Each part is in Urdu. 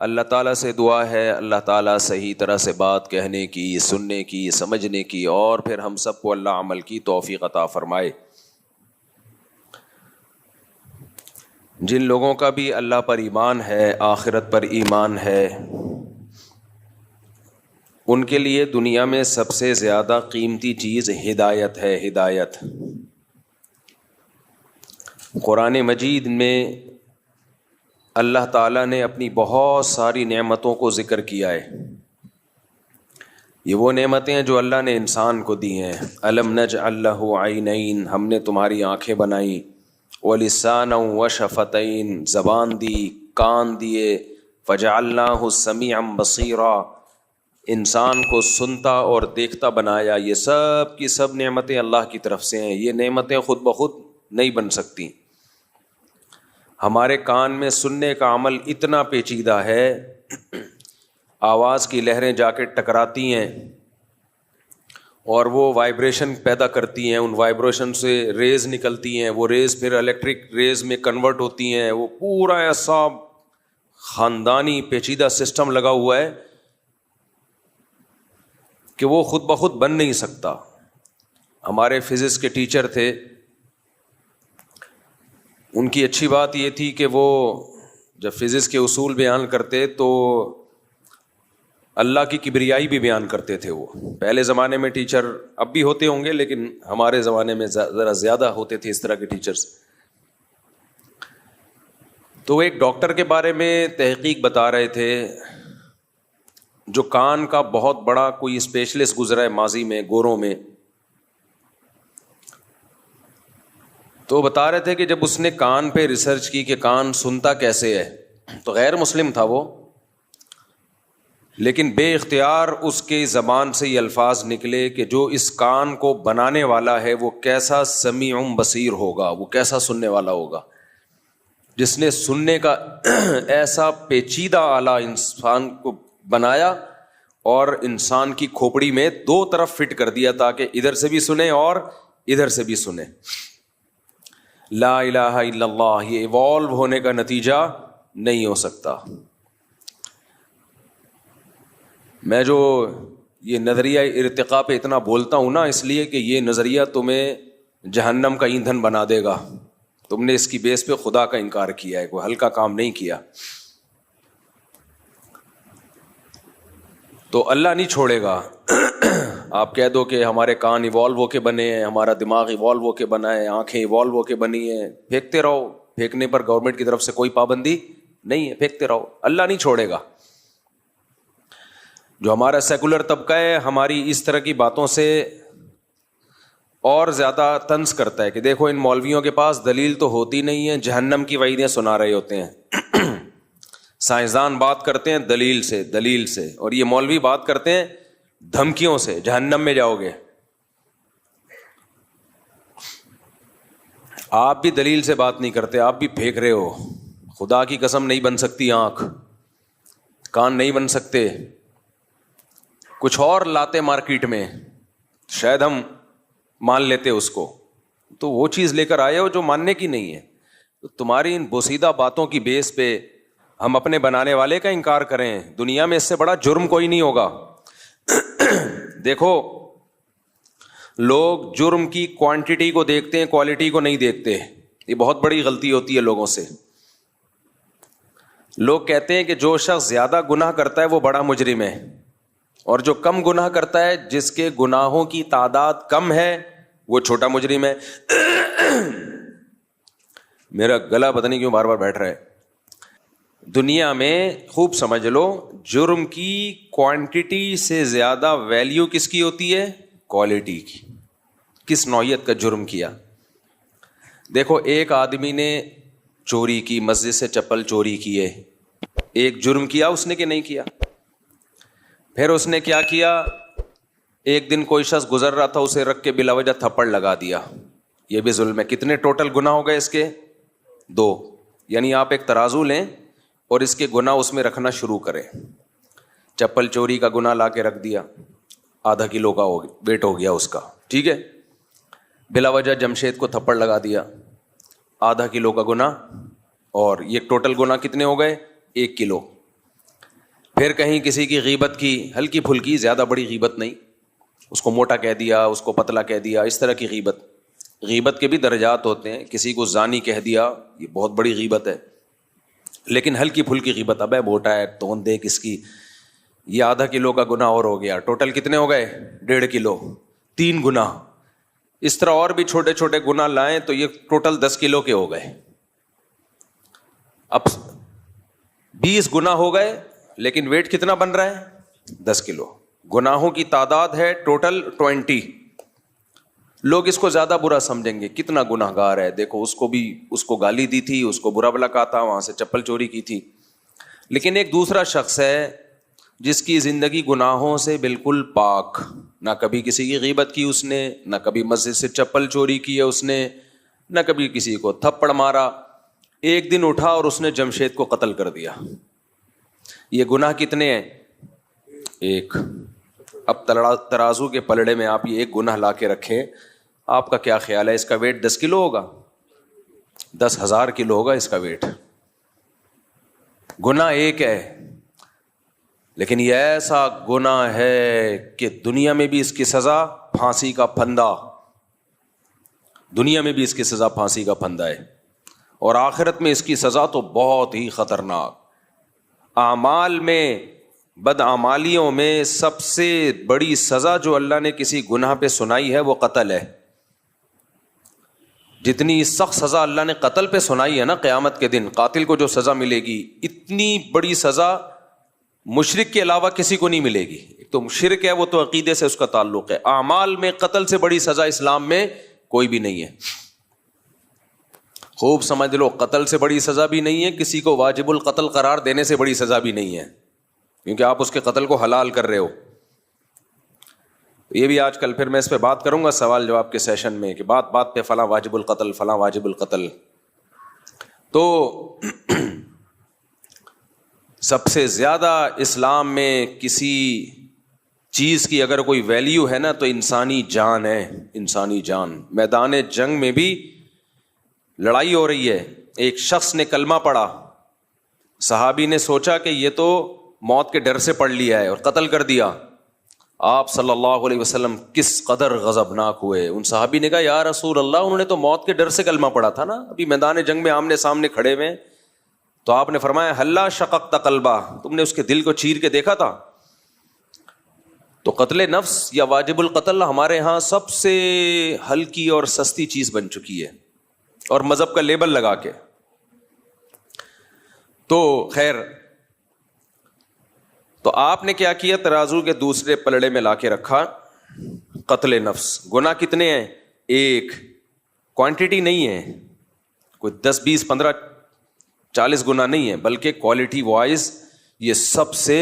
اللہ تعالیٰ سے دعا ہے اللہ تعالیٰ صحیح طرح سے بات کہنے کی، سننے کی، سمجھنے کی، اور پھر ہم سب کو اللہ عمل کی توفیق عطا فرمائے۔ جن لوگوں کا بھی اللہ پر ایمان ہے، آخرت پر ایمان ہے، ان کے لیے دنیا میں سب سے زیادہ قیمتی چیز ہدایت ہے، ہدایت۔ قرآن مجید میں اللہ تعالیٰ نے اپنی بہت ساری نعمتوں کو ذکر کیا ہے۔ یہ وہ نعمتیں ہیں جو اللہ نے انسان کو دی ہیں۔ الم نجعل لہ عینین، ہم نے تمہاری آنکھیں بنائیں، ولسانا وشفتین، زبان دی، کان دیے، فجعلناہ سمیعا بصیرا، انسان کو سنتا اور دیکھتا بنایا۔ یہ سب کی سب نعمتیں اللہ کی طرف سے ہیں۔ یہ نعمتیں خود بخود نہیں بن سکتی۔ ہمارے کان میں سننے کا عمل اتنا پیچیدہ ہے، آواز کی لہریں جا کے ٹکراتی ہیں اور وہ وائبریشن پیدا کرتی ہیں، ان وائبریشن سے ریز نکلتی ہیں، وہ ریز پھر الیکٹرک ریز میں کنورٹ ہوتی ہیں۔ وہ پورا ایسا خاندانی پیچیدہ سسٹم لگا ہوا ہے کہ وہ خود بخود بن نہیں سکتا۔ ہمارے فزکس کے ٹیچر تھے، ان کی اچھی بات یہ تھی کہ وہ جب فزکس کے اصول بیان کرتے تو اللہ کی کبریائی بھی بیان کرتے تھے۔ وہ پہلے زمانے میں ٹیچر اب بھی ہوتے ہوں گے، لیکن ہمارے زمانے میں ذرا زیادہ ہوتے تھے اس طرح کے ٹیچرز۔ تو وہ ایک ڈاکٹر کے بارے میں تحقیق بتا رہے تھے جو کان کا بہت بڑا کوئی اسپیشلسٹ گزرا ہے ماضی میں، گوروں میں۔ تو بتا رہے تھے کہ جب اس نے کان پہ ریسرچ کی کہ کان سنتا کیسے ہے، تو غیر مسلم تھا وہ، لیکن بے اختیار اس کے زبان سے یہ الفاظ نکلے کہ جو اس کان کو بنانے والا ہے وہ کیسا سمیع بصیر ہوگا، وہ کیسا سننے والا ہوگا، جس نے سننے کا ایسا پیچیدہ آلہ انسان کو بنایا اور انسان کی کھوپڑی میں دو طرف فٹ کر دیا تاکہ ادھر سے بھی سنے اور ادھر سے بھی سنے۔ لا الہ الا اللہ، یہ ایوالو ہونے کا نتیجہ نہیں ہو سکتا۔ میں جو یہ نظریہ ارتقاء پہ اتنا بولتا ہوں نا، اس لیے کہ یہ نظریہ تمہیں جہنم کا ایندھن بنا دے گا۔ تم نے اس کی بیس پہ خدا کا انکار کیا ہے، کوئی ہلکا کام نہیں کیا۔ تو اللہ نہیں چھوڑے گا۔ آپ کہہ دو کہ ہمارے کان ایوالو ہو کے بنے ہیں، ہمارا دماغ ایوالو ہو کے بنا ہے، آنکھیں ایوالو ہو کے بنی ہیں، پھینکتے رہو۔ پھینکنے پر گورنمنٹ کی طرف سے کوئی پابندی نہیں ہے، پھینکتے رہو، اللہ نہیں چھوڑے گا۔ جو ہمارا سیکولر طبقہ ہے ہماری اس طرح کی باتوں سے اور زیادہ طنز کرتا ہے کہ دیکھو ان مولویوں کے پاس دلیل تو ہوتی نہیں ہے، جہنم کی وعیدیں سنا رہے ہوتے ہیں۔ سائنسدان بات کرتے ہیں دلیل سے، اور یہ مولوی بات کرتے ہیں دھمکیوں سے، جہنم میں جاؤ گے۔ آپ بھی دلیل سے بات نہیں کرتے، آپ بھی پھینک رہے ہو۔ خدا کی قسم نہیں بن سکتی آنکھ، کان نہیں بن سکتے، کچھ اور لاتے مارکیٹ میں، شاید ہم مان لیتے اس کو، تو وہ چیز لے کر آئے ہو جو ماننے کی نہیں ہے۔ تو تمہاری ان بوسیدہ باتوں کی بیس پہ ہم اپنے بنانے والے کا انکار کریں، دنیا میں اس سے بڑا جرم کوئی نہیں ہوگا۔ دیکھو لوگ جرم کی کوانٹٹی کو دیکھتے ہیں، کوالٹی کو نہیں دیکھتے۔ یہ بہت بڑی غلطی ہوتی ہے لوگوں سے۔ لوگ کہتے ہیں کہ جو شخص زیادہ گناہ کرتا ہے وہ بڑا مجرم ہے، اور جو کم گناہ کرتا ہے، جس کے گناہوں کی تعداد کم ہے، وہ چھوٹا مجرم ہے۔ میرا گلا پتہ نہیں کیوں بار بار بیٹھ رہا ہے۔ دنیا میں خوب سمجھ لو، جرم کی کوانٹٹی سے زیادہ ویلیو کس کی ہوتی ہے؟ کوالٹی کی۔ کس نوعیت کا جرم کیا؟ دیکھو ایک آدمی نے چوری کی، مسجد سے چپل چوری کی ہے، ایک جرم کیا اس نے کہ نہیں کیا؟ پھر اس نے کیا کیا؟ ایک دن کوئی شخص گزر رہا تھا، اسے رکھ کے بلا وجہ تھپڑ لگا دیا، یہ بھی ظلم ہے۔ کتنے ٹوٹل گناہ ہو گئے اس کے؟ 2۔ یعنی آپ ایک ترازو لیں اور اس کے گناہ اس میں رکھنا شروع کریں۔ چپل چوری کا گناہ لا کے رکھ دیا، ½ کلو کا ویٹ ہو گیا اس کا، ٹھیک ہے۔ بلا وجہ جمشید کو تھپڑ لگا دیا، ½ کلو کا گناہ، اور یہ ٹوٹل گناہ کتنے ہو گئے؟ 1 کلو۔ پھر کہیں کسی کی غیبت کی، ہلکی پھلکی، زیادہ بڑی غیبت نہیں، اس کو موٹا کہہ دیا، اس کو پتلا کہہ دیا، اس طرح کی غیبت. غیبت کے بھی درجات ہوتے ہیں. کسی کو زانی کہہ دیا، یہ بہت بڑی غیبت ہے. لیکن ہلکی پھلکی غیبت، ابے موٹا ہے، توند دیکھ اس کی، یہ آدھا کلو کا گناہ اور ہو گیا. ٹوٹل کتنے ہو گئے؟ 1.5 کلو، 3 گناہ. اس طرح اور بھی چھوٹے چھوٹے گناہ لائیں تو یہ ٹوٹل 10 کلو کے ہو گئے. اب 20 گناہ ہو گئے، لیکن ویٹ کتنا بن رہا ہے؟ 10 کلو. گناہوں کی تعداد ہے ٹوٹل 20. لوگ اس کو زیادہ برا سمجھیں گے، کتنا گناہ گار ہے، دیکھو اس کو گالی دی تھی، اس کو برا بلا کہا تھا، وہاں سے چپل چوری کی تھی. لیکن ایک دوسرا شخص ہے جس کی زندگی گناہوں سے بالکل پاک، نہ کبھی کسی کی غیبت کی اس نے، نہ کبھی مسجد سے چپل چوری کی ہے اس نے، نہ کبھی کسی کو تھپڑ مارا. ایک دن اٹھا اور اس نے جمشید کو قتل کر دیا. یہ گناہ کتنے ہیں؟ 1. اب ترازو کے پلڑے میں آپ یہ ایک گناہ لا کے رکھیں، آپ کا کیا خیال ہے؟ اس کا ویٹ 10 کلو ہوگا؟ 10,000 کلو ہوگا اس کا ویٹ. گناہ ایک ہے، لیکن یہ ایسا گناہ ہے کہ دنیا میں بھی اس کی سزا پھانسی کا پھندا، دنیا میں بھی اس کی سزا پھانسی کا پھندا ہے، اور آخرت میں اس کی سزا تو بہت ہی خطرناک. اعمال میں، بدعمالیوں میں سب سے بڑی سزا جو اللہ نے کسی گناہ پہ سنائی ہے وہ قتل ہے. جتنی سخت سزا اللہ نے قتل پہ سنائی ہے نا، قیامت کے دن قاتل کو جو سزا ملے گی، اتنی بڑی سزا مشرک کے علاوہ کسی کو نہیں ملے گی. ایک تو شرک ہے، وہ تو عقیدے سے اس کا تعلق ہے. اعمال میں قتل سے بڑی سزا اسلام میں کوئی بھی نہیں ہے. خوب سمجھ لو، قتل سے بڑی سزا بھی نہیں ہے، کسی کو واجب القتل قرار دینے سے بڑی سزا بھی نہیں ہے، کیونکہ آپ اس کے قتل کو حلال کر رہے ہو. یہ بھی آج کل پھر میں اس پہ بات کروں گا سوال جواب کے سیشن میں، کہ بات بات پہ فلاں واجب القتل، فلاں واجب القتل. تو سب سے زیادہ اسلام میں کسی چیز کی اگر کوئی ویلیو ہے نا تو انسانی جان ہے، انسانی جان. میدان جنگ میں بھی لڑائی ہو رہی ہے، ایک شخص نے کلمہ پڑھا، صحابی نے سوچا کہ یہ تو موت کے ڈر سے پڑھ لیا ہے اور قتل کر دیا. آپ صلی اللہ علیہ وسلم کس قدر غضبناک ہوئے. ان صحابی نے کہا یا رسول اللہ، انہوں نے تو موت کے ڈر سے کلمہ پڑھا تھا نا، ابھی میدان جنگ میں آمنے سامنے کھڑے ہوئے. تو آپ نے فرمایا ہلا شققت قلبہ، تم نے اس کے دل کو چیر کے دیکھا تھا؟ تو قتل نفس یا واجب القتل ہمارے ہاں سب سے ہلکی اور سستی چیز بن چکی ہے، اور مذہب کا لیبل لگا کے. تو خیر، تو آپ نے کیا کیا؟ ترازو کے دوسرے پلڑے میں لا کے رکھا قتل نفس. گناہ کتنے ہیں؟ 1. کوانٹٹی نہیں ہے، کوئی 10 20 15 40 گناہ نہیں ہے، بلکہ کوالٹی وائز یہ سب سے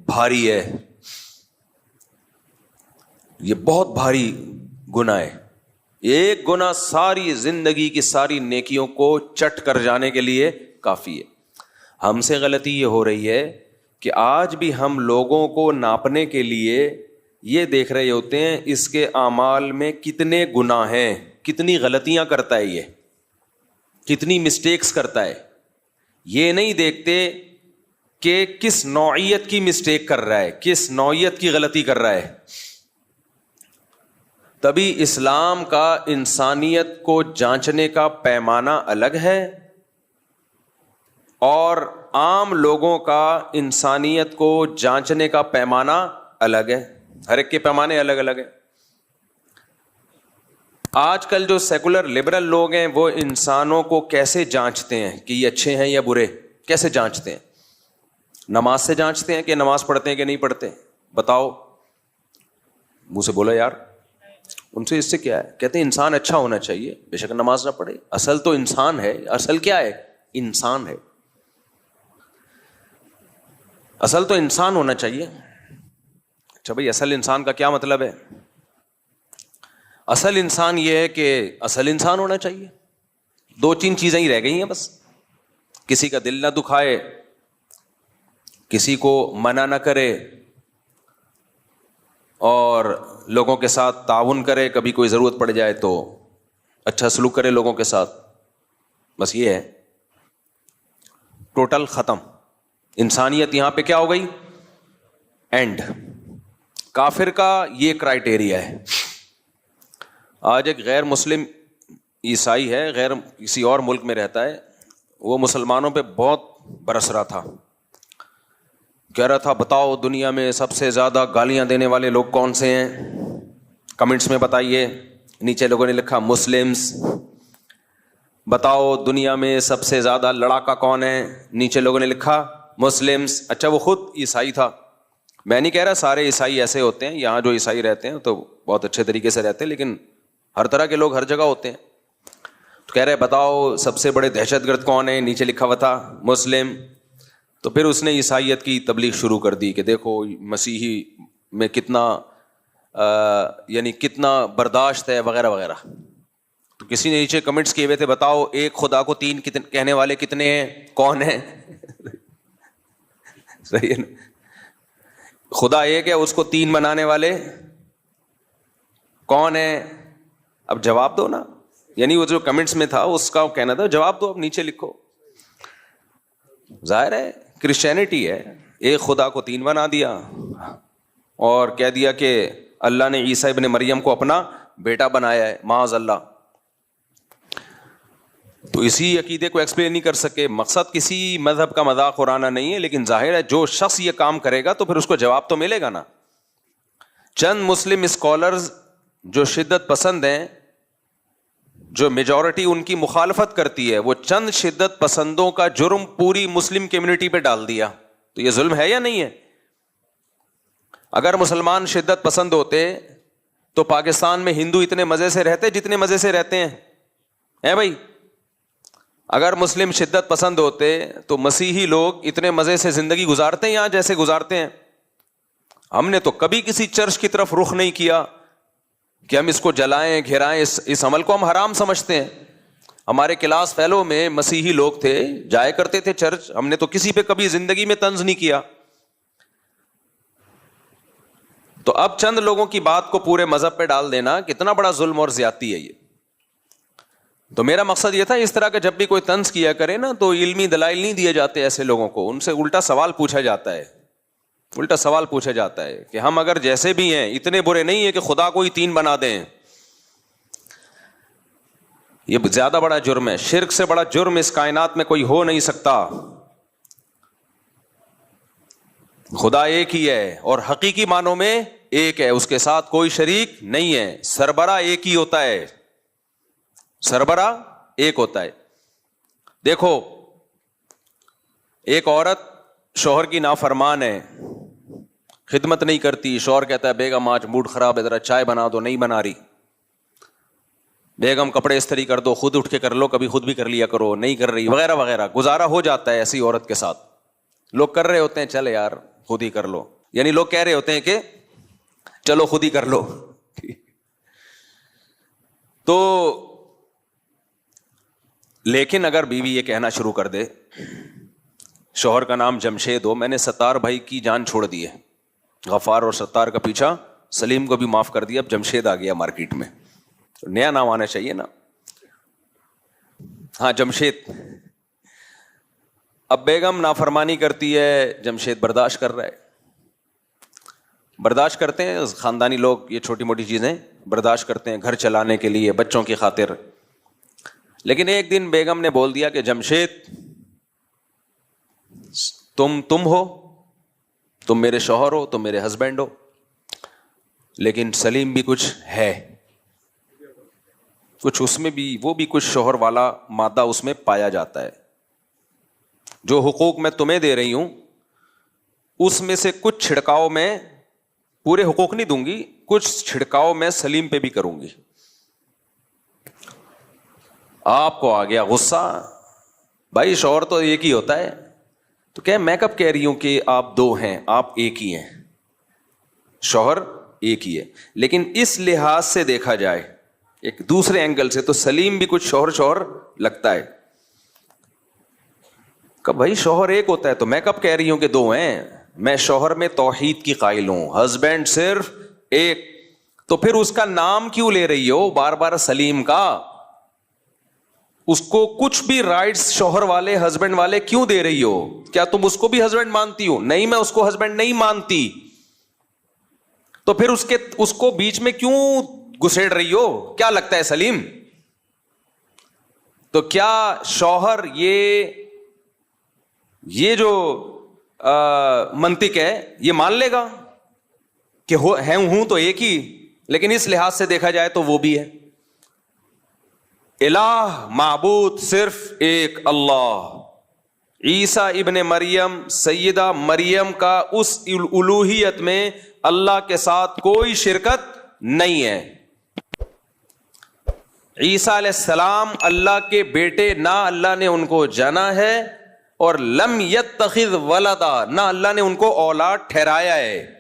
بھاری ہے، یہ بہت بھاری گناہ ہے. ایک گناہ ساری زندگی کی ساری نیکیوں کو چٹ کر جانے کے لیے کافی ہے. ہم سے غلطی یہ ہو رہی ہے کہ آج بھی ہم لوگوں کو ناپنے کے لیے یہ دیکھ رہے ہوتے ہیں اس کے اعمال میں کتنے گناہ ہیں، کتنی غلطیاں کرتا ہے، یہ کتنی مسٹیکس کرتا ہے. یہ نہیں دیکھتے کہ کس نوعیت کی مسٹیک کر رہا ہے، کس نوعیت کی غلطی کر رہا ہے. تبھی اسلام کا انسانیت کو جانچنے کا پیمانہ الگ ہے، اور عام لوگوں کا انسانیت کو جانچنے کا پیمانہ الگ ہے. ہر ایک کے پیمانے الگ الگ ہیں. آج کل جو سیکولر لبرل لوگ ہیں وہ انسانوں کو کیسے جانچتے ہیں کہ یہ اچھے ہیں یا برے؟ کیسے جانچتے ہیں؟ نماز سے جانچتے ہیں کہ نماز پڑھتے ہیں کہ نہیں پڑھتے؟ بتاؤ. منہ سے بولا یار. ان سے اس سے کیا ہے؟ کہتے ہیں انسان اچھا ہونا چاہیے، بے شک نماز نہ پڑھے. اصل تو انسان ہے. اصل کیا ہے؟ انسان ہے. اصل تو انسان ہونا چاہیے. اچھا بھائی، اصل انسان کا کیا مطلب ہے؟ اصل انسان یہ ہے کہ اصل انسان ہونا چاہیے. 2-3 چیزیں ہی رہ گئی ہیں بس. کسی کا دل نہ دکھائے، کسی کو منع نہ کرے، اور لوگوں کے ساتھ تعاون کرے. کبھی کوئی ضرورت پڑ جائے تو اچھا سلوک کرے لوگوں کے ساتھ. بس یہ ہے. ٹوٹل ختم. انسانیت یہاں پہ کیا ہو گئی؟ اینڈ. کافر کا یہ کرائٹیریا ہے. آج ایک غیر مسلم عیسائی ہے, غیر کسی اور ملک میں رہتا ہے, وہ مسلمانوں پہ بہت برس رہا تھا, کہہ رہا تھا بتاؤ دنیا میں سب سے زیادہ گالیاں دینے والے لوگ کون سے ہیں, کمنٹس میں بتائیے. نیچے لوگوں نے لکھا مسلمز. بتاؤ دنیا میں سب سے زیادہ لڑاکا کون ہے, نیچے لوگوں نے لکھا مسلمز. اچھا وہ خود عیسائی تھا. میں نہیں کہہ رہا سارے عیسائی ایسے ہوتے ہیں, یہاں جو عیسائی رہتے ہیں تو بہت اچھے طریقے سے رہتے ہیں, لیکن ہر طرح کے لوگ ہر جگہ ہوتے ہیں. تو کہہ رہے بتاؤ سب سے بڑے دہشت گرد کون ہیں, نیچے لکھا ہوا تھا مسلم. تو پھر اس نے عیسائیت کی تبلیغ شروع کر دی کہ دیکھو مسیحی میں کتنا یعنی کتنا برداشت ہے وغیرہ وغیرہ. تو کسی نے نیچے کمنٹس کیے ہوئے تھے بتاؤ ایک خدا کو تین کہنے والے کتنے ہیں, کون ہیں؟ صحیح ہے نا, خدا ایک ہے اس کو تین بنانے والے کون ہیں؟ اب جواب دو نا. یعنی وہ جو کمنٹس میں تھا اس کا کہنا تھا جواب دو, اب نیچے لکھو. ظاہر ہے کرسچینٹی ہے, ایک خدا کو تین بنا دیا اور کہہ دیا کہ اللہ نے عیسیٰ ابن مریم کو اپنا بیٹا بنایا ہے, معاذ اللہ. تو اسی عقیدے کو ایکسپلین نہیں کر سکے. مقصد کسی مذہب کا مذاق اڑانا نہیں ہے, لیکن ظاہر ہے جو شخص یہ کام کرے گا تو پھر اس کو جواب تو ملے گا نا. چند مسلم اسکالرز جو شدت پسند ہیں, جو میجورٹی ان کی مخالفت کرتی ہے, وہ چند شدت پسندوں کا جرم پوری مسلم کمیونٹی پہ ڈال دیا. تو یہ ظلم ہے یا نہیں ہے؟ اگر مسلمان شدت پسند ہوتے تو پاکستان میں ہندو اتنے مزے سے رہتے جتنے مزے سے رہتے ہیں بھائی. اگر مسلم شدت پسند ہوتے تو مسیحی لوگ اتنے مزے سے زندگی گزارتے ہیں یہاں جیسے گزارتے ہیں. ہم نے تو کبھی کسی چرچ کی طرف رخ نہیں کیا کہ ہم اس کو جلائیں گھرائیں, اس عمل کو ہم حرام سمجھتے ہیں. ہمارے کلاس فیلو میں مسیحی لوگ تھے, جایا کرتے تھے چرچ, ہم نے تو کسی پہ کبھی زندگی میں طنز نہیں کیا. تو اب چند لوگوں کی بات کو پورے مذہب پہ ڈال دینا کتنا بڑا ظلم اور زیادتی ہے یہ. تو میرا مقصد یہ تھا اس طرح کا جب بھی کوئی طنز کیا کرے نا تو علمی دلائل نہیں دیے جاتے ایسے لوگوں کو, ان سے الٹا سوال پوچھا جاتا ہے. الٹا سوال پوچھا جاتا ہے کہ ہم اگر جیسے بھی ہیں اتنے برے نہیں ہیں کہ خدا کو ہی تین بنا دیں. یہ زیادہ بڑا جرم ہے. شرک سے بڑا جرم اس کائنات میں کوئی ہو نہیں سکتا. خدا ایک ہی ہے اور حقیقی معنوں میں ایک ہے, اس کے ساتھ کوئی شریک نہیں ہے. سربراہ ایک ہی ہوتا ہے, سربراہ ایک ہوتا ہے. دیکھو ایک عورت شوہر کی نافرمان ہے, خدمت نہیں کرتی, شوہر کہتا ہے بیگم آج موڈ خراب ہے ذرا چائے بنا دو, نہیں بنا رہی. بیگم کپڑے استری کر دو, خود اٹھ کے کر لو, کبھی خود بھی کر لیا کرو, نہیں کر رہی وغیرہ وغیرہ. گزارا ہو جاتا ہے ایسی عورت کے ساتھ. لوگ کر رہے ہوتے ہیں چل یار خود ہی کر لو, یعنی لوگ کہہ رہے ہوتے ہیں کہ چلو خود ہی کر لو. تو لیکن اگر بیوی یہ کہنا شروع کر دے شوہر کا نام جمشید ہو, میں نے ستار بھائی کی جان چھوڑ دی ہے, غفار اور ستار کا پیچھا, سلیم کو بھی معاف کر دیا, اب جمشید آ گیا مارکیٹ میں, نیا نام آنا چاہیے نا. ہاں جمشید. اب بیگم نافرمانی کرتی ہے, جمشید برداشت کر رہا ہے. برداشت کرتے ہیں خاندانی لوگ, یہ چھوٹی موٹی چیزیں برداشت کرتے ہیں گھر چلانے کے لیے, بچوں کی خاطر. لیکن ایک دن بیگم نے بول دیا کہ جمشید تم ہو, تم میرے شوہر ہو, تم میرے ہسبینڈ ہو, لیکن سلیم بھی کچھ ہے, کچھ اس میں بھی, وہ بھی کچھ شوہر والا مادہ اس میں پایا جاتا ہے. جو حقوق میں تمہیں دے رہی ہوں اس میں سے کچھ چھڑکاؤ میں, پورے حقوق نہیں دوں گی, کچھ چھڑکاؤ میں سلیم پہ بھی کروں گی. آپ کو آ گیا غصہ, بھائی شوہر تو ایک ہی ہوتا ہے. تو کیا میں کب کہہ رہی ہوں کہ آپ دو ہیں, آپ ایک ہی ہیں, شوہر ایک ہی ہے. لیکن اس لحاظ سے دیکھا جائے ایک دوسرے اینگل سے تو سلیم بھی کچھ شوہر لگتا ہے. کہ بھائی شوہر ایک ہوتا ہے, تو میں کب کہہ رہی ہوں کہ دو ہیں. میں شوہر میں توحید کی قائل ہوں, ہسبینڈ صرف ایک. تو پھر اس کا نام کیوں لے رہی ہو بار بار سلیم کا؟ اس کو کچھ بھی رائٹس شوہر والے ہسبینڈ والے کیوں دے رہی ہو؟ کیا تم اس کو بھی ہسبینڈ مانتی ہو؟ نہیں, میں اس کو ہسبینڈ نہیں مانتی. تو پھر اس کو بیچ میں کیوں گھسیڑ رہی ہو؟ کیا لگتا ہے سلیم؟ تو کیا شوہر یہ جو منطق ہے یہ مان لے گا کہ ہوں تو ایک ہی، لیکن اس لحاظ سے دیکھا جائے تو وہ بھی ہے۔ الہ معبود صرف ایک اللہ۔ عیسیٰ ابن مریم، سیدہ مریم کا اس الوہیت میں اللہ کے ساتھ کوئی شرکت نہیں ہے۔ عیسیٰ علیہ السلام اللہ کے بیٹے، نہ اللہ نے ان کو جنا ہے، اور لم یتخذ ولدا، نہ اللہ نے ان کو اولاد ٹھہرایا ہے۔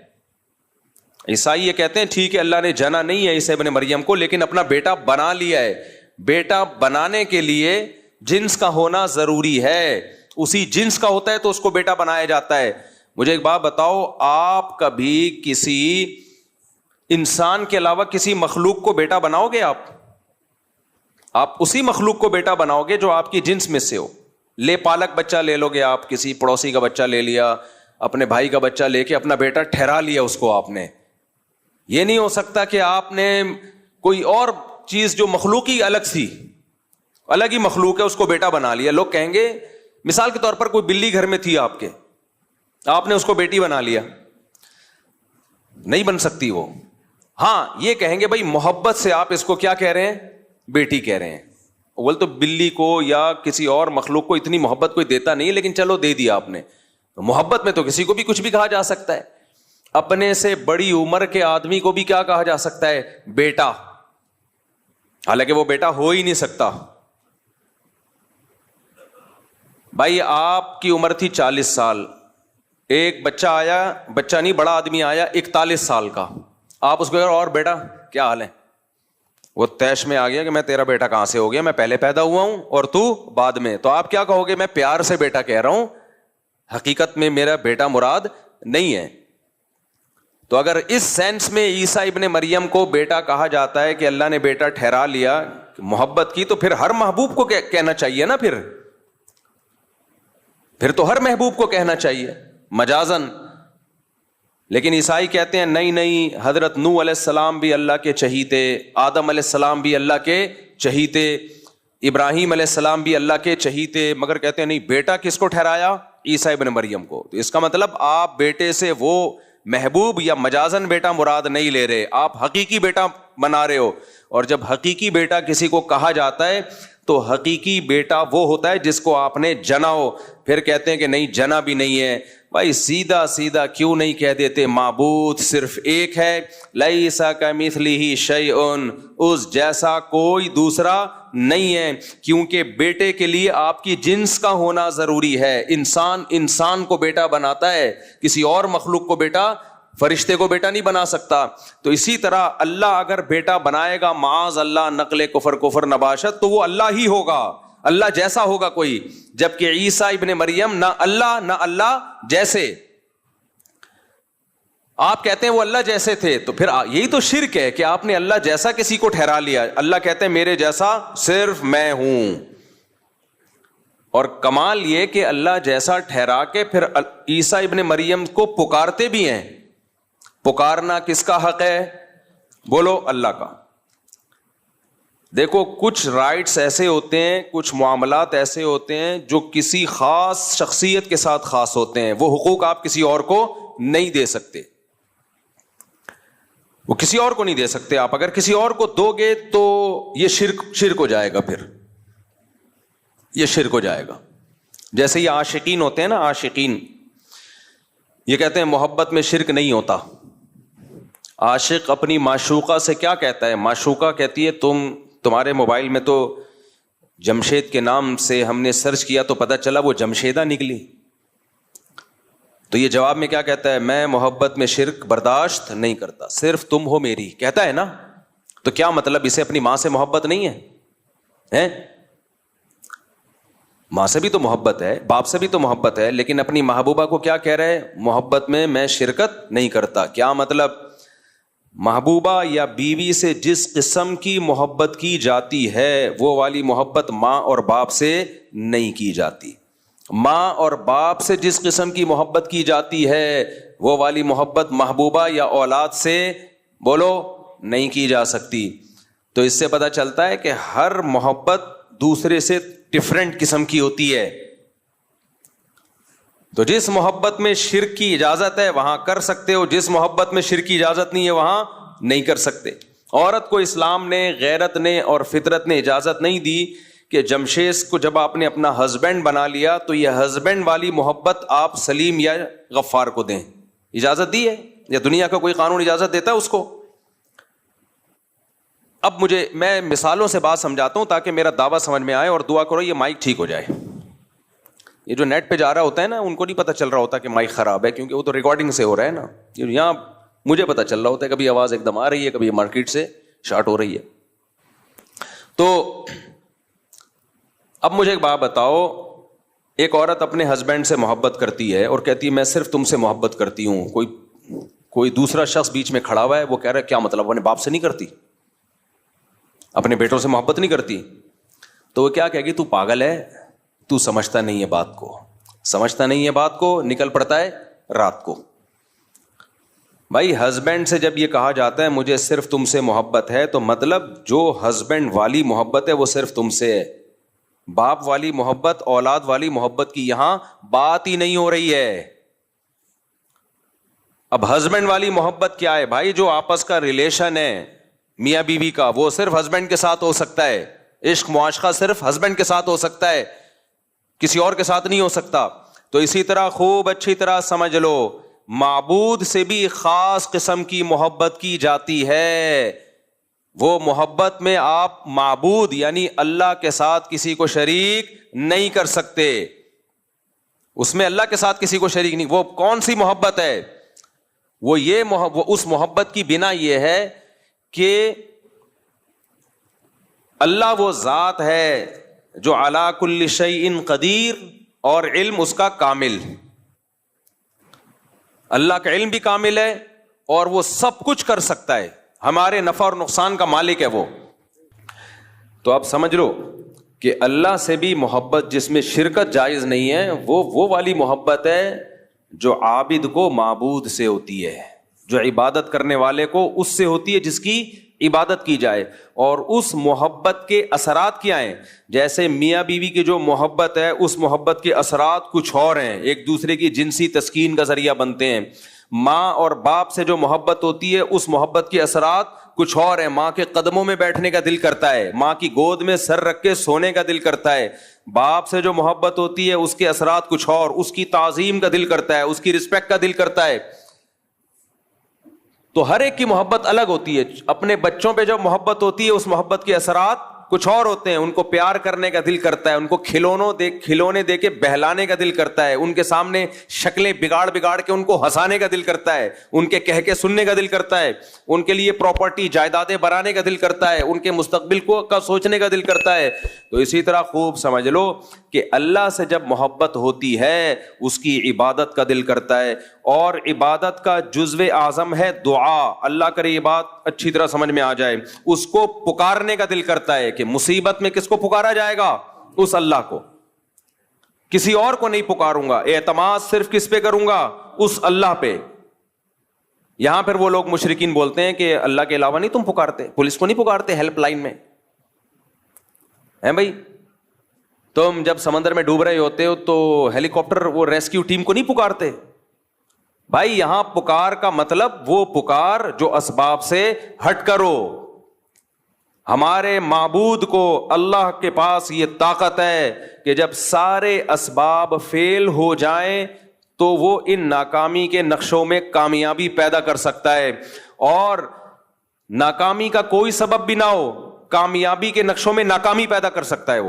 عیسائی یہ کہتے ہیں ٹھیک ہے اللہ نے جنا نہیں ہے عیسیٰ ابن مریم کو، لیکن اپنا بیٹا بنا لیا ہے۔ بیٹا بنانے کے لیے جنس کا ہونا ضروری ہے، اسی جنس کا ہوتا ہے تو اس کو بیٹا بنایا جاتا ہے۔ مجھے ایک بات بتاؤ، آپ کبھی کسی انسان کے علاوہ کسی مخلوق کو بیٹا بناؤ گے؟ آپ اسی مخلوق کو بیٹا بناؤ گے جو آپ کی جنس میں سے ہو۔ لے پالک بچہ لے لو گے آپ، کسی پڑوسی کا بچہ لے لیا، اپنے بھائی کا بچہ لے کے اپنا بیٹا ٹھہرا لیا اس کو آپ نے۔ یہ نہیں ہو سکتا کہ آپ نے کوئی اور چیز جو مخلوقی الگ تھی، الگ ہی مخلوق ہے، اس کو بیٹا بنا لیا۔ لوگ کہیں گے، مثال کے طور پر کوئی بلی گھر میں تھی آپ کے، آپ نے اس کو بیٹی بنا لیا، نہیں بن سکتی وہ۔ ہاں یہ کہیں گے بھائی محبت سے آپ اس کو کیا کہہ رہے ہیں؟ بیٹی کہہ رہے ہیں۔ اول تو بلی کو یا کسی اور مخلوق کو اتنی محبت کوئی دیتا نہیں، لیکن چلو دے دیا آپ نے۔ محبت میں تو کسی کو بھی کچھ بھی کہا جا سکتا ہے۔ اپنے سے بڑی عمر کے آدمی کو بھی کیا کہا جا سکتا ہے؟ بیٹا، حالانکہ وہ بیٹا ہو ہی نہیں سکتا۔ بھائی آپ کی عمر تھی 40 سال، ایک بچہ آیا، بچہ نہیں بڑا آدمی آیا 41 سال کا، آپ اس کو اور بیٹا کیا حال ہے؟ وہ تیش میں آ گیا کہ میں تیرا بیٹا کہاں سے ہو گیا، میں پہلے پیدا ہوا ہوں اور تو بعد میں۔ تو آپ کیا کہو گے؟ میں پیار سے بیٹا کہہ رہا ہوں، حقیقت میں میرا بیٹا مراد نہیں ہے۔ تو اگر اس سینس میں عیسیٰ ابن مریم کو بیٹا کہا جاتا ہے کہ اللہ نے بیٹا ٹھہرا لیا محبت کی، تو پھر ہر محبوب کو کہنا چاہیے نا، پھر تو ہر محبوب کو کہنا چاہیے مجازن۔ لیکن عیسائی کہتے ہیں نہیں، حضرت نوح علیہ السلام بھی اللہ کے چہیتے، آدم علیہ السلام بھی اللہ کے چہیتے، ابراہیم علیہ السلام بھی اللہ کے چہیتے، مگر کہتے ہیں نہیں، بیٹا کس کو ٹھہرایا؟ عیسیٰ ابن مریم کو۔ تو اس کا مطلب آپ بیٹے سے وہ محبوب یا مجازن بیٹا مراد نہیں لے رہے، آپ حقیقی بیٹا بنا رہے ہو۔ اور جب حقیقی بیٹا کسی کو کہا جاتا ہے تو حقیقی بیٹا وہ ہوتا ہے جس کو آپ نے جنا ہو۔ پھر کہتے ہیں کہ نہیں جنا بھی نہیں ہے۔ بھائی سیدھا کیوں نہیں کہہ دیتے معبود صرف ایک ہے؟ لیس کمثلہ شیء، اس جیسا کوئی دوسرا نہیں ہے، کیونکہ بیٹے کے لیے آپ کی جنس کا ہونا ضروری ہے۔ انسان کو بیٹا بناتا ہے، کسی اور مخلوق کو بیٹا، فرشتے کو بیٹا نہیں بنا سکتا۔ تو اسی طرح اللہ اگر بیٹا بنائے گا، معاذ اللہ نقل کفر نباشت، تو وہ اللہ ہی ہوگا، اللہ جیسا ہوگا کوئی۔ جبکہ عیسیٰ ابن مریم نہ اللہ جیسے، آپ کہتے ہیں وہ اللہ جیسے تھے، تو پھر یہی تو شرک ہے کہ آپ نے اللہ جیسا کسی کو ٹھہرا لیا۔ اللہ کہتے ہیں میرے جیسا صرف میں ہوں۔ اور کمال یہ کہ اللہ جیسا ٹھہرا کے پھر عیسیٰ ابن مریم کو پکارتے بھی ہیں۔ پکارنا کس کا حق ہے؟ بولو اللہ کا۔ دیکھو کچھ رائٹس ایسے ہوتے ہیں، کچھ معاملات ایسے ہوتے ہیں جو کسی خاص شخصیت کے ساتھ خاص ہوتے ہیں، وہ حقوق آپ کسی اور کو نہیں دے سکتے، وہ کسی اور کو نہیں دے سکتے۔ آپ اگر کسی اور کو دو گے تو یہ شرک ہو جائے گا، پھر یہ شرک ہو جائے گا۔ جیسے یہ عاشقین ہوتے ہیں نا، عاشقین یہ کہتے ہیں محبت میں شرک نہیں ہوتا۔ عاشق اپنی معشوقہ سے کیا کہتا ہے؟ معشوقہ کہتی ہے تمہارے موبائل میں تو جمشید کے نام سے ہم نے سرچ کیا تو پتہ چلا وہ جمشیدہ نکلی۔ تو یہ جواب میں کیا کہتا ہے؟ میں محبت میں شرک برداشت نہیں کرتا، صرف تم ہو میری، کہتا ہے نا۔ تو کیا مطلب اسے اپنی ماں سے محبت نہیں ہے؟ ماں سے بھی تو محبت ہے، باپ سے بھی تو محبت ہے، لیکن اپنی محبوبہ کو کیا کہہ رہے؟ محبت میں شرکت نہیں کرتا۔ کیا مطلب؟ محبوبہ یا بیوی سے جس قسم کی محبت کی جاتی ہے وہ والی محبت ماں اور باپ سے نہیں کی جاتی۔ ماں اور باپ سے جس قسم کی محبت کی جاتی ہے وہ والی محبت محبوبہ یا اولاد سے بولو نہیں کی جا سکتی. تو اس سے پتہ چلتا ہے کہ ہر محبت دوسرے سے ڈفرینٹ قسم کی ہوتی ہے. تو جس محبت میں شرک کی اجازت ہے وہاں کر سکتے ہو, جس محبت میں شرک کی اجازت نہیں ہے وہاں نہیں کر سکتے. عورت کو اسلام نے, غیرت نے اور فطرت نے اجازت نہیں دی کہ جمشید کو جب آپ نے اپنا ہسبینڈ بنا لیا تو یہ ہسبینڈ والی محبت آپ سلیم یا غفار کو دیں. اجازت دی ہے یا دنیا کا کوئی قانون اجازت دیتا ہے اس کو؟ اب میں مثالوں سے بات سمجھاتا ہوں تاکہ میرا دعویٰ سمجھ میں آئے, اور دعا کرو یہ مائک ٹھیک ہو جائے. یہ جو نیٹ پہ جا رہا ہوتا ہے نا, ان کو نہیں پتہ چل رہا ہوتا کہ مائک خراب ہے, کیونکہ وہ تو ریکارڈنگ سے ہو رہا ہے نا. یہاں مجھے پتہ چل رہا ہوتا ہے کبھی آواز ایک دم آ رہی ہے, کبھی مارکیٹ سے شارٹ ہو رہی ہے. تو اب مجھے ایک بات بتاؤ, ایک عورت اپنے ہسبینڈ سے محبت کرتی ہے اور کہتی ہے میں صرف تم سے محبت کرتی ہوں, کوئی دوسرا شخص بیچ میں کھڑا ہوا ہے, وہ کہہ رہا ہے کیا مطلب, وہ اپنے باپ سے نہیں کرتی, اپنے بیٹوں سے محبت نہیں کرتی, تو وہ کیا کہے گی, تو پاگل ہے, تو سمجھتا نہیں ہے بات کو, سمجھتا نہیں ہے بات کو, نکل پڑتا ہے رات کو. بھائی ہسبینڈ سے جب یہ کہا جاتا ہے مجھے صرف تم سے محبت ہے, تو مطلب جو ہسبینڈ والی محبت ہے وہ صرف تم سے ہے. باپ والی محبت, اولاد والی محبت کی یہاں بات ہی نہیں ہو رہی ہے. اب ہسبینڈ والی محبت کیا ہے بھائی؟ جو آپس کا ریلیشن ہے میاں بیوی کا, وہ صرف ہسبینڈ کے ساتھ ہو سکتا ہے. عشق معاشقہ صرف ہسبینڈ کے ساتھ ہو سکتا ہے, کسی اور کے ساتھ نہیں ہو سکتا. تو اسی طرح خوب اچھی طرح سمجھ لو, معبود سے بھی خاص قسم کی محبت کی جاتی ہے. وہ محبت میں آپ معبود یعنی اللہ کے ساتھ کسی کو شریک نہیں کر سکتے, اس میں اللہ کے ساتھ کسی کو شریک نہیں. وہ کون سی محبت ہے؟ وہ اس محبت کی بنا یہ ہے کہ اللہ وہ ذات ہے جو علی کل شیء قدیر اور علم اس کا کامل. اللہ کا علم بھی کامل ہے اور وہ سب کچھ کر سکتا ہے, ہمارے نفع اور نقصان کا مالک ہے وہ. تو آپ سمجھ لو کہ اللہ سے بھی محبت جس میں شرکت جائز نہیں ہے, وہ والی محبت ہے جو عابد کو معبود سے ہوتی ہے, جو عبادت کرنے والے کو اس سے ہوتی ہے جس کی عبادت کی جائے. اور اس محبت کے اثرات کیا ہیں؟ جیسے میاں بیوی کی جو محبت ہے اس محبت کے اثرات کچھ اور ہیں, ایک دوسرے کی جنسی تسکین کا ذریعہ بنتے ہیں. ماں اور باپ سے جو محبت ہوتی ہے اس محبت کے اثرات کچھ اور ہیں. ماں کے قدموں میں بیٹھنے کا دل کرتا ہے, ماں کی گود میں سر رکھ کے سونے کا دل کرتا ہے. باپ سے جو محبت ہوتی ہے اس کے اثرات کچھ اور, اس کی تعظیم کا دل کرتا ہے, اس کی رسپیکٹ کا دل کرتا ہے. تو ہر ایک کی محبت الگ ہوتی ہے. اپنے بچوں پہ جو محبت ہوتی ہے اس محبت کے اثرات کچھ اور ہوتے ہیں. ان کو پیار کرنے کا دل کرتا ہے, ان کو کھلونے دے کے بہلانے کا دل کرتا ہے, ان کے سامنے شکلیں بگاڑ کے ان کو ہنسانے کا دل کرتا ہے, ان کے کہہ کے سننے کا دل کرتا ہے, ان کے لیے پراپرٹی جائیدادیں بنانے کا دل کرتا ہے, ان کے مستقبل کا سوچنے کا دل کرتا ہے. تو اسی طرح خوب سمجھ لو کہ اللہ سے جب محبت ہوتی ہے اس کی عبادت کا دل کرتا ہے, اور عبادت کا جزو اعظم ہے دعا. اللہ کرے یہ بات اچھی طرح سمجھ میں آ جائے. اس کو پکارنے کا دل کرتا ہے کہ مصیبت میں کس کو پکارا جائے گا؟ اس اللہ کو, کسی اور کو نہیں پکاروں گا. اعتماد صرف کس پہ کروں گا؟ اس اللہ پہ. یہاں پھر وہ لوگ مشرکین بولتے ہیں کہ اللہ کے علاوہ نہیں تم پکارتے, پولیس کو نہیں پکارتے ہیلپ لائن میں ہیں بھائی؟ تم جب سمندر میں ڈوب رہے ہوتے ہو تو ہیلی کاپٹر وہ ریسکیو ٹیم کو نہیں پکارتے بھائی. یہاں پکار کا مطلب وہ پکار جو اسباب سے ہٹ کرو. ہمارے معبود کو اللہ کے پاس یہ طاقت ہے کہ جب سارے اسباب فیل ہو جائیں تو وہ ان ناکامی کے نقشوں میں کامیابی پیدا کر سکتا ہے, اور ناکامی کا کوئی سبب بھی نہ ہو کامیابی کے نقشوں میں ناکامی پیدا کر سکتا ہے.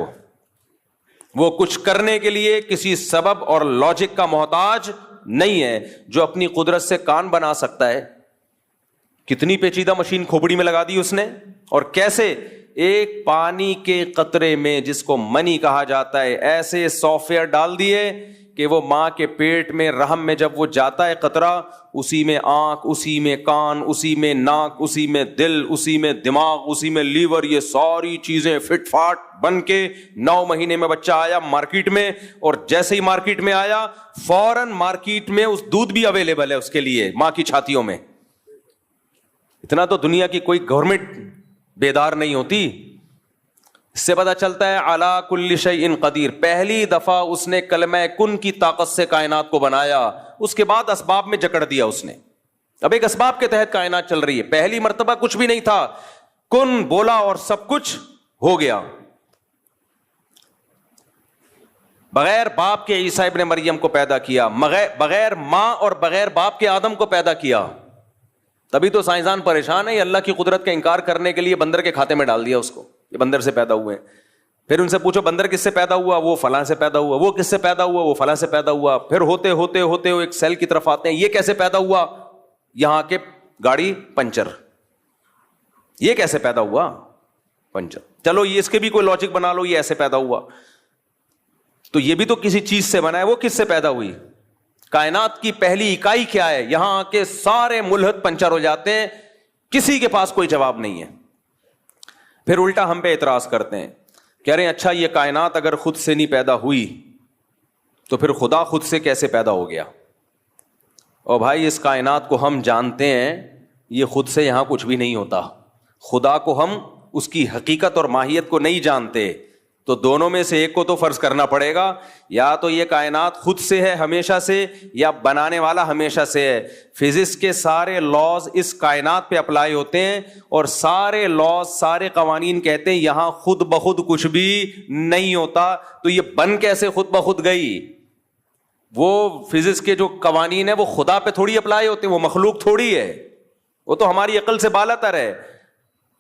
وہ کچھ کرنے کے لیے کسی سبب اور لاجک کا محتاج نہیں ہے. جو اپنی قدرت سے کان بنا سکتا ہے, کتنی پیچیدہ مشین کھوپڑی میں لگا دی اس نے, اور کیسے ایک پانی کے قطرے میں جس کو منی کہا جاتا ہے ایسے سافٹ ویئر ڈال دیے کہ وہ ماں کے پیٹ میں رحم میں جب وہ جاتا ہے قطرہ، اسی میں آنکھ، اسی میں کان، اسی میں ناک، اسی میں دل، اسی میں دماغ، اسی میں لیور، یہ ساری چیزیں فٹ فاٹ بن کے 9 مہینے میں بچہ آیا مارکیٹ میں، اور جیسے ہی مارکیٹ میں آیا فوراً مارکیٹ میں اس دودھ بھی اویلیبل ہے اس کے لیے ماں کی چھاتیوں میں. اتنا تو دنیا کی کوئی گورنمنٹ بیدار نہیں ہوتی. اس سے پتہ چلتا ہے علی کل شیء قدیر. پہلی دفعہ اس نے کلمہ کن کی طاقت سے کائنات کو بنایا، اس کے بعد اسباب میں جکڑ دیا اس نے. اب ایک اسباب کے تحت کائنات چل رہی ہے. پہلی مرتبہ کچھ بھی نہیں تھا، کن بولا اور سب کچھ ہو گیا. بغیر باپ کے عیسیٰ ابن مریم کو پیدا کیا، بغیر ماں اور بغیر باپ کے آدم کو پیدا کیا. تبھی تو سائنسدان پریشان ہے، یہ اللہ کی قدرت کا انکار کرنے کے لیے بندر کے کھاتے میں ڈال دیا اس کو، یہ بندر سے پیدا ہوئے ہیں. پھر ان سے پوچھو بندر کس سے پیدا ہوا، وہ فلاں سے پیدا ہوا. وہ کس سے پیدا ہوا، وہ فلاں سے پیدا ہوا. پھر ہوتے ہوتے ہوتے وہ ایک سیل کی طرف آتے ہیں، یہ کیسے پیدا ہوا، یہاں کے گاڑی پنچر. یہ کیسے پیدا ہوا، پنچر. چلو یہ اس کے بھی کوئی لاجک بنا لو، یہ ایسے پیدا ہوا. تو یہ بھی تو کسی چیز سے بنا ہے، وہ کس سے پیدا ہوئی. کائنات کی پہلی اکائی کیا ہے، یہاں آ کے سارے ملحد پنچر ہو جاتے ہیں، کسی کے پاس کوئی جواب نہیں ہے. پھر الٹا ہم پہ اعتراض کرتے ہیں، کہہ رہے ہیں اچھا یہ کائنات اگر خود سے نہیں پیدا ہوئی تو پھر خدا خود سے کیسے پیدا ہو گیا. اور بھائی اس کائنات کو ہم جانتے ہیں، یہ خود سے یہاں کچھ بھی نہیں ہوتا. خدا کو ہم اس کی حقیقت اور ماہیت کو نہیں جانتے، تو دونوں میں سے ایک کو تو فرض کرنا پڑے گا، یا تو یہ کائنات خود سے ہے ہمیشہ سے، یا بنانے والا ہمیشہ سے ہے. فزکس کے سارے لاز اس کائنات پہ اپلائی ہوتے ہیں، اور سارے لاز، سارے قوانین کہتے ہیں یہاں خود بخود کچھ بھی نہیں ہوتا. تو یہ بن کیسے خود بخود گئی؟ وہ فزکس کے جو قوانین ہیں وہ خدا پہ تھوڑی اپلائی ہوتے ہیں، وہ مخلوق تھوڑی ہے، وہ تو ہماری عقل سے بالا تر ہے.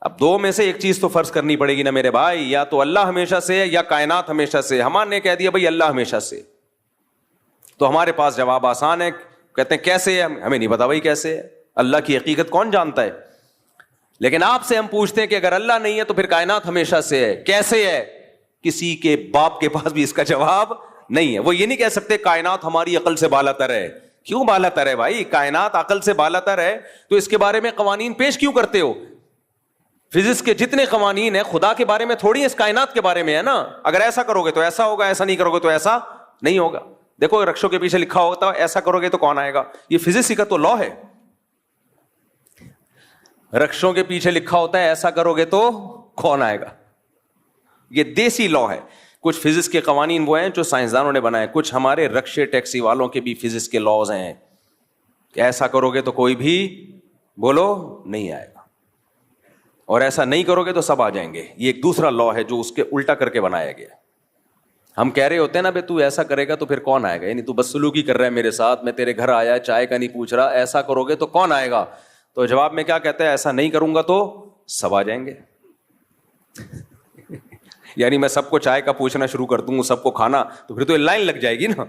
اب دو میں سے ایک چیز تو فرض کرنی پڑے گی نا میرے بھائی، یا تو اللہ ہمیشہ سے ہے یا کائنات ہمیشہ سے. ہمارے نے کہہ دیا بھائی اللہ ہمیشہ سے، تو ہمارے پاس جواب آسان ہے. کہتے ہیں کیسے ہے، ہمیں نہیں پتا بھائی کیسے ہے، اللہ کی حقیقت کون جانتا ہے. لیکن آپ سے ہم پوچھتے ہیں کہ اگر اللہ نہیں ہے تو پھر کائنات ہمیشہ سے ہے، کیسے ہے؟ کسی کے باپ کے پاس بھی اس کا جواب نہیں ہے. وہ یہ نہیں کہہ سکتے کائنات ہماری عقل سے بالا تر ہے. کیوں بالا تر ہے بھائی؟ کائنات عقل سے بالا تر ہے تو اس کے بارے میں قوانین پیش کیوں کرتے ہو؟ فزکس کے جتنے قوانین ہیں خدا کے بارے میں تھوڑی، اس کائنات کے بارے میں ہے نا. اگر ایسا کرو گے تو ایسا ہوگا، ایسا نہیں کرو گے تو ایسا نہیں ہوگا. دیکھو رکشوں کے پیچھے لکھا ہوتا ہے ایسا کرو گے تو کون آئے گا، یہ فزکس کا تو لا ہے. رکشوں کے پیچھے لکھا ہوتا ہے ایسا کرو گے تو کون آئے گا، یہ دیسی لا ہے. کچھ فزکس کے قوانین وہ ہیں جو سائنسدانوں نے بنائے، کچھ ہمارے رکشے ٹیکسی والوں کے بھی فزکس کے لاز ہیں کہ ایسا کرو گے تو کوئی بھی بولو نہیں آئے گا، اور ایسا نہیں کرو گے تو سب آ جائیں گے. یہ ایک دوسرا لا ہے جو اس کے الٹا کر کے بنایا گیا. ہم کہہ رہے ہوتے ہیں نا بھائی تو ایسا کرے گا تو پھر کون آئے گا، یعنی تو بدسلوکی کر رہا ہے میرے ساتھ، میں تیرے گھر آیا چائے کا نہیں پوچھ رہا، ایسا کرو گے تو کون آئے گا. تو جواب میں کیا کہتا ہے، ایسا نہیں کروں گا تو سب آ جائیں گے. یعنی میں سب کو چائے کا پوچھنا شروع کر دوں، سب کو کھانا، تو پھر تو لائن لگ جائے گی نا.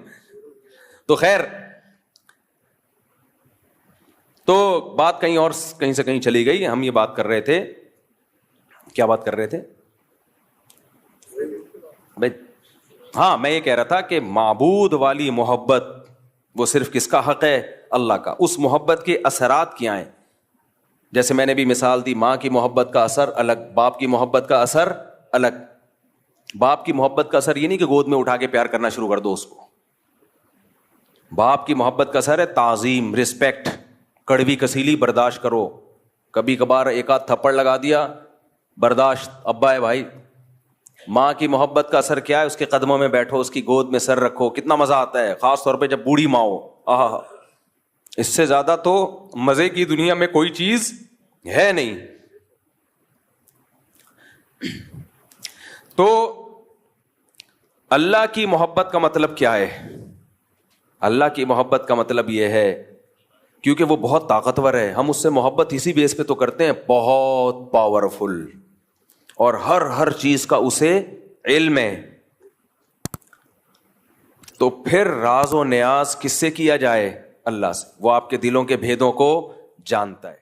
تو خیر، تو بات کہیں اور کہیں سے کہیں چلی گئی. ہم یہ بات کر رہے تھے، کیا بات کر رہے تھے بھائی؟ ہاں میں یہ کہہ رہا تھا کہ معبود والی محبت وہ صرف کس کا حق ہے، اللہ کا. اس محبت کے اثرات کیا ہیں؟ جیسے میں نے بھی مثال دی، ماں کی محبت کا اثر الگ، باپ کی محبت کا اثر الگ. باپ کی محبت کا اثر یہ نہیں کہ گود میں اٹھا کے پیار کرنا شروع کر دو اس کو. باپ کی محبت کا اثر ہے تعظیم، رسپیکٹ، کڑوی کسیلی برداشت کرو. کبھی کبھار ایک آدھ تھپڑ لگا دیا، برداشت، ابا ہے بھائی. ماں کی محبت کا اثر کیا ہے؟ اس کے قدموں میں بیٹھو، اس کی گود میں سر رکھو، کتنا مزہ آتا ہے، خاص طور پہ جب بوڑھی ماں ہو. آہا، اس سے زیادہ تو مزے کی دنیا میں کوئی چیز ہے نہیں. تو اللہ کی محبت کا مطلب کیا ہے؟ اللہ کی محبت کا مطلب یہ ہے، کیونکہ وہ بہت طاقتور ہے، ہم اس سے محبت اسی بیس پہ تو کرتے ہیں، بہت پاورفل، اور ہر چیز کا اسے علم ہے. تو پھر راز و نیاز کس سے کیا جائے؟ اللہ سے. وہ آپ کے دلوں کے بھیدوں کو جانتا ہے.